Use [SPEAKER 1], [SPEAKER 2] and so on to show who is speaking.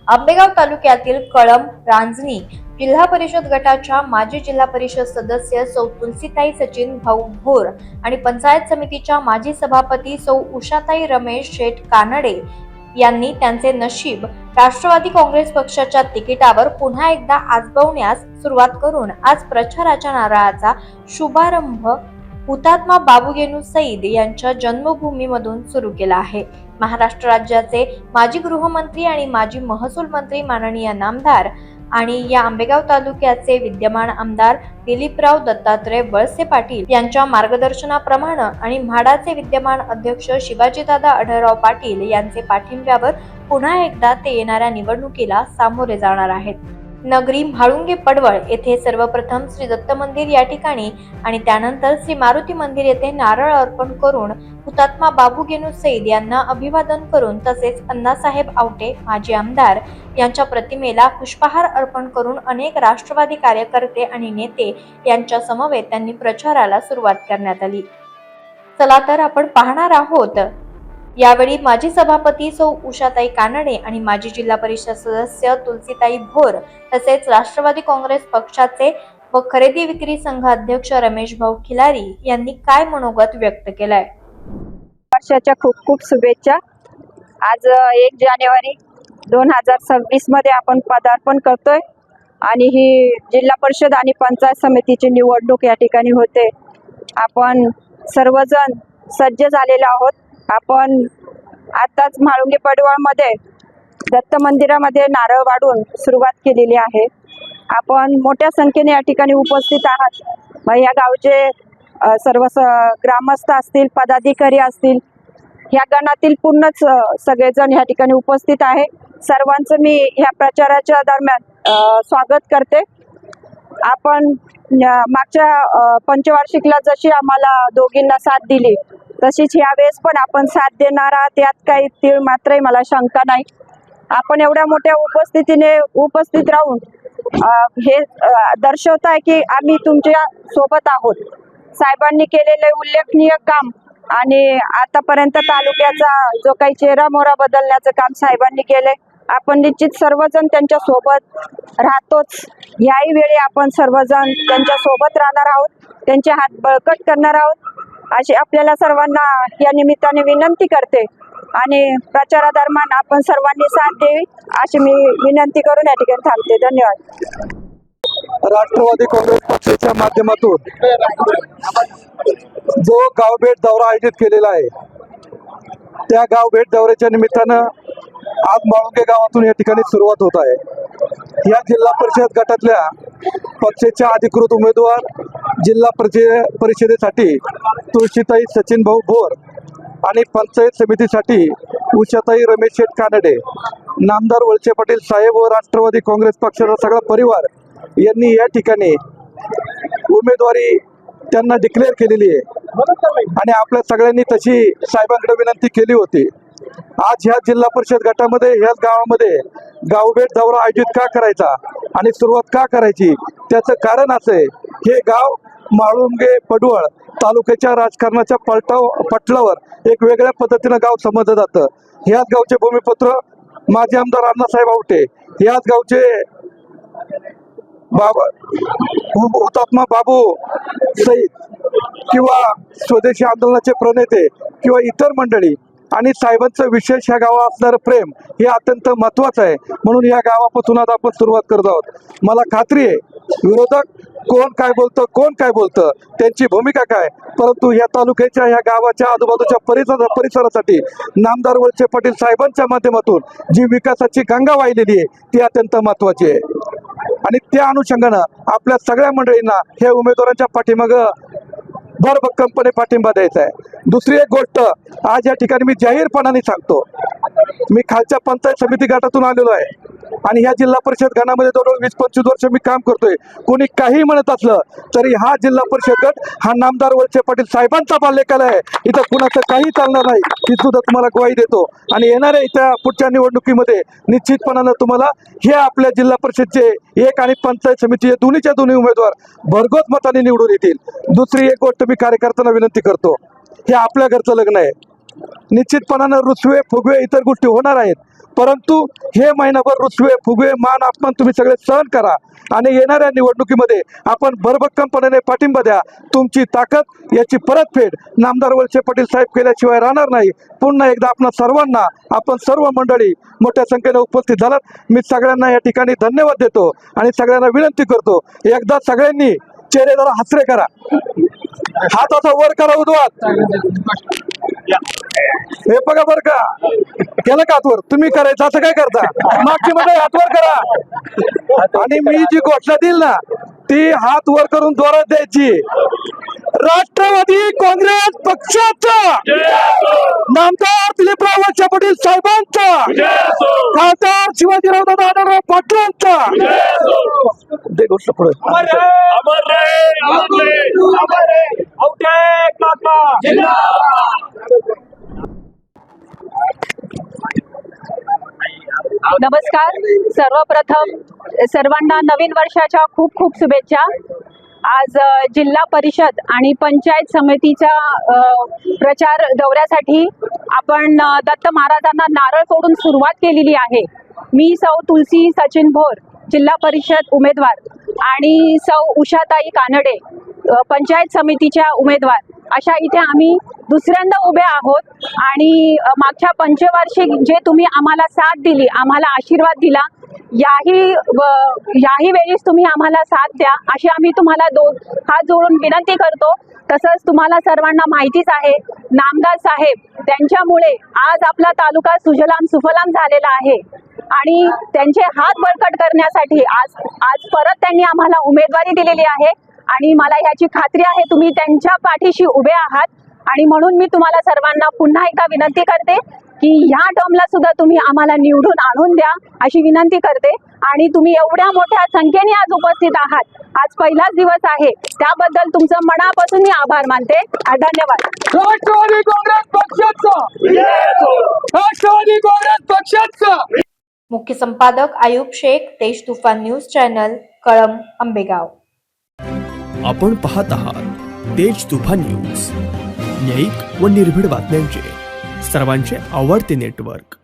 [SPEAKER 1] आंबेगाव तालुक्यातील कळंब रांजणी जिल्हा परिषद गटाच्या माजी जिल्हा परिषद सदस्य सौ तुलसीताई सचिन भाऊ भोर आणि पंचायत समितीच्या माजी सभापती सौ उषाताई रमेश शेठ कानडे यांनी त्यांचे नशीब राष्ट्रवादी काँग्रेस पक्षाच्या तिकिटावर पुन्हा एकदा आजमावण्यास सुरुवात करून आज प्रचाराच्या नारळाचा शुभारंभ हुतात्मा बाबू गेनू सईद यांच्या जन्मभूमीमधून सुरू केला आहे। महाराष्ट्र राज्याचे माजी गृहमंत्री आणि माजी महसूल मंत्री माननीय नामदार आणि या आंबेगाव तालुक्याचे विद्यमान आमदार दिलीपराव दत्तात्रय वळसे पाटील यांच्या मार्गदर्शनाप्रमाणे आणि म्हाडाचे विद्यमान अध्यक्ष शिवाजीदादा आढळराव पाटील यांचे पाठिंब्यावर पुन्हा एकदा ते येणाऱ्या निवडणुकीला सामोरे जाणार आहेत। नगरी म्हाळुंगे पडवळ येथे सर्वप्रथम श्री दत्त मंदिर या ठिकाणी आणि त्यानंतर श्री मारुती मंदिर येथे नारळ अर्पण करून हुतात्मा बाबू गेनू सईद यांना अभिवादन करून तसेच अण्णासाहेब आवटे माजी आमदार यांच्या प्रतिमेला पुष्पहार अर्पण करून अनेक राष्ट्रवादी कार्यकर्ते आणि नेते यांच्या समवेत त्यांनी प्रचाराला सुरुवात करण्यात आली। चला तर आपण पाहणार आहोत। यावेळी माजी सभापती सौ उषाताई कानडे आणि माजी जिल्हा परिषद सदस्य तुलसीताई भोर तसेच राष्ट्रवादी काँग्रेस पक्षाचे व खरेदी विक्री संघ अध्यक्ष रमेश भाऊ खिलारी यांनी काय मनोगत व्यक्त केलंय।
[SPEAKER 2] वर्षाच्या खूप खूप शुभेच्छा। आज 1 जानेवारी 2026 मध्ये आपण पदार्पण करतोय आणि ही जिल्हा परिषद आणि पंचायत समितीची निवडणूक या ठिकाणी होते। आपण सर्वजण सज्ज झालेलो आहोत। आपण आताच म्हाळुंगे पडवळमध्ये दत्त मंदिरामध्ये नारळ वाढून सुरुवात केलेली आहे। आपण मोठ्या संख्येने या ठिकाणी उपस्थित आहात। या गावचे सर्व ग्रामस्थ असतील, पदाधिकारी असतील, ह्या गणातील पूर्णच सगळेजण या ठिकाणी उपस्थित आहे। सर्वांचं मी ह्या प्रचाराच्या दरम्यान स्वागत करते। आपण मागच्या पंचवार्षिकला जशी आम्हाला दोघींना साथ दिली तशीच यावेळेस पण आपण साथ देणार आहात, यात काही तीळ मात्रही मला शंका नाही। आपण एवढ्या मोठ्या उपस्थितीने उपस्थित राहून हे दर्शवत आहे की आम्ही तुमच्या सोबत आहोत। साहेबांनी केलेले उल्लेखनीय काम आणि आतापर्यंत तालुक्याचा जो काही चेहरा मोहरा बदलण्याचं काम साहेबांनी केले, आपण निश्चित सर्वजण त्यांच्या सोबत राहतोच। याही वेळी आपण सर्वजण त्यांच्या सोबत राहणार आहोत, त्यांचे हात बळकट करणार आहोत अशी आपल्याला सर्वांना या निमित्ताने विनंती करते आणि प्रचारादरम्यान आपण सर्वांनी साथ द्यावी अशी मी विनंती करून या ठिकाणी थांबते। धन्यवाद।
[SPEAKER 3] राष्ट्रवादी काँग्रेस पक्षाच्या माध्यमातून जो गावभेट दौरा आयोजित केलेला आहे, त्या गावभेट दौऱ्याच्या निमित्तानं आज म्हाळुंगे गावातून या ठिकाणी सुरुवात होत आहे। या जिल्हा परिषद गटातल्या पक्षाच्या अधिकृत उमेदवार जिल्हा परिषदेसाठी तुळशीताई सचिन भाऊ भोर आणि पंचायत समितीसाठी उषाताई रमेश शेठ कानडे, नामदार वळसे पाटील साहेब व राष्ट्रवादी काँग्रेस पक्षाचा सगळा परिवार यांनी या ठिकाणी उमेदवारी त्यांना डिक्लेअर केलेली आहे आणि आपल्या सगळ्यांनी तशी साहेबांकडे विनंती केली होती। आज ह्या जिल्हा परिषद गटामध्ये ह्याच गावामध्ये गावभेट दौरा आयोजित का करायचा आणि सुरुवात का करायची, त्याचं कारण असं आहे, हे गाव म्हाळुंगे पडवळ तालुक्याच्या राजकारणाच्या पटलावर एक वेगळ्या पद्धतीनं गाव समजलं जातं। ह्याच गावचे भूमिपुत्र माजी आमदार अण्णासाहेब आवटे, ह्याच गावचे हुतात्मा बाबू सईद किंवा स्वदेशी आंदोलनाचे प्रणेते किंवा इतर मंडळी आणि साहेबांचं विशेष ह्या गावात असणारं प्रेम हे अत्यंत महत्त्वाचं आहे। म्हणून या गावापासून आज आपण सुरुवात करत आहोत। मला खात्री आहे विरोधक कोण काय बोलतं त्यांची भूमिका काय, परंतु या तालुक्याच्या ह्या गावाच्या आजूबाजूच्या परिसरासाठी नामदार वळसे पाटील साहेबांच्या माध्यमातून जी विकासाची गंगा वाहिलेली आहे ती अत्यंत महत्त्वाची आहे आणि त्या अनुषंगानं आपल्या सगळ्या मंडळींना हे उमेदवारांच्या पाठीमागं भरभक्कमपणे पाठिंबा द्यायचा आहे। दुसरी एक गोष्ट आज या ठिकाणी मी जाहीरपणाने सांगतो, मी खालच्या पंचायत समिती गटातून आलेलो आहे आणि ह्या जिल्हा परिषद गणामध्ये जवळजवळ 20-25 वर्ष मी काम करतोय। कोणी काही म्हणत असलं तरी हा जिल्हा परिषद गट हा नामदार वळसे पाटील साहेबांचा बालेकिल्ला आहे, इथं कुणाचं काही चालणार नाही ही सुद्धा तुम्हाला ग्वाही देतो आणि येणाऱ्या इथं पुढच्या निवडणुकीमध्ये निश्चितपणानं तुम्हाला हे आपल्या जिल्हा परिषदचे एक आणि पंचायत समितीचे दोन्ही उमेदवार भरघोस मताने निवडून येतील। दुसरी एक गोष्ट मी कार्यकर्त्यांना विनंती करतो, हे आपल्या घरचं लग्न आहे, निश्चितपणानं रुसवे फुगवे इतर गोष्टी होणार आहेत, परंतु हे महिनाभर रुसवे फुगवे मान अपमान तुम्ही सगळे सहन करा आणि येणाऱ्या निवडणुकीमध्ये आपण भरभक्कमपणे पाठिंबा द्या. तुमची ताकद याची परतफेड नामदार वळसे पाटील साहेब केल्याशिवाय राहणार नाही. पुन्हा एकदा आपणा सर्वांना आपण सर्व मंडळी मोठ्या संख्येने उपस्थित झालात. मी सगळ्यांना या ठिकाणी धन्यवाद देतो आणि सगळ्यांना विनंती करतो, एकदा सगळ्यांनी चेहरे जरा हसरे करा, हात असा वर करा उजवात. हे बघा बरं का, केलं का हातवर? तुम्ही करायचं असं काय करता? मागची मध्ये हातवर करा आणि मी जी घोषणा देईल ना ती हात वर करून जोरात द्यायची. राष्ट्रवादी काँग्रेस पक्षाचा, नामदार दिलीपराव वळसे पाटील साहेबांचा, खासदार शिवाजीराव दादा आढळराव पाटलांचा. दे गोष्ट पुढे.
[SPEAKER 2] नमस्कार. सर्वप्रथम सर्वांना नवीन वर्षाच्या खूप खूप शुभेच्छा. आज जिल्हा परिषद आणि पंचायत समितीच्या प्रचार दौऱ्यासाठी आपण दत्त महाराजांना नारळ फोडून सुरुवात केलेली आहे. मी सौ तुलसी सचिन भोर जिल्हा परिषद उमेदवार आणि सौ उषाताई कानडे पंचायत समितीच्या उमेदवार अशा इथे आम्ही दुसऱ्यांदा उभे आहोत. आणि मागच्या पंचवार्षिक जे तुम्ही आम्हाला साथ दिली, आम्हाला आशीर्वाद दिला, याही वेळेस तुम्ही आम्हाला साथ द्या अशी आम्ही तुम्हाला हात जोडून विनंती करतो. तसंच तुम्हाला सर्वांना माहितीच आहे, नामदार साहेब त्यांच्यामुळे आज आपला तालुका सुजलाम सुफलाम झालेला आहे आणि त्यांचे हात बळकट करण्यासाठी आज परत त्यांनी आम्हाला उमेदवारी दिलेली आहे आणि मला ह्याची खात्री आहे तुम्ही त्यांच्या पाठीशी उभे आहात. आणि म्हणून मी तुम्हाला सर्वांना पुन्हा एकदा विनंती करते की ह्या टर्मला सुद्धा तुम्ही आम्हाला निवडून आणून द्या अशी विनंती करते. आणि तुम्ही एवढ्या मोठ्या संख्येने आज उपस्थित आहात, आज पहिलाच दिवस आहे, त्याबद्दल तुमचं मनापासून मी आभार मानते. धन्यवाद.
[SPEAKER 4] राष्ट्रवादी काँग्रेस पक्षाचा, राष्ट्रवादी काँग्रेस पक्षाचा.
[SPEAKER 1] मुख्य संपादक आयुब शेख, तेज तुफान न्यूज चॅनल, कळंब, आंबेगाव.
[SPEAKER 5] आपण पाहत आहात तेज तुफान न्यूज, न्यायिक व निर्भीड बातम्यांचे सर्वांचे आवडते नेटवर्क.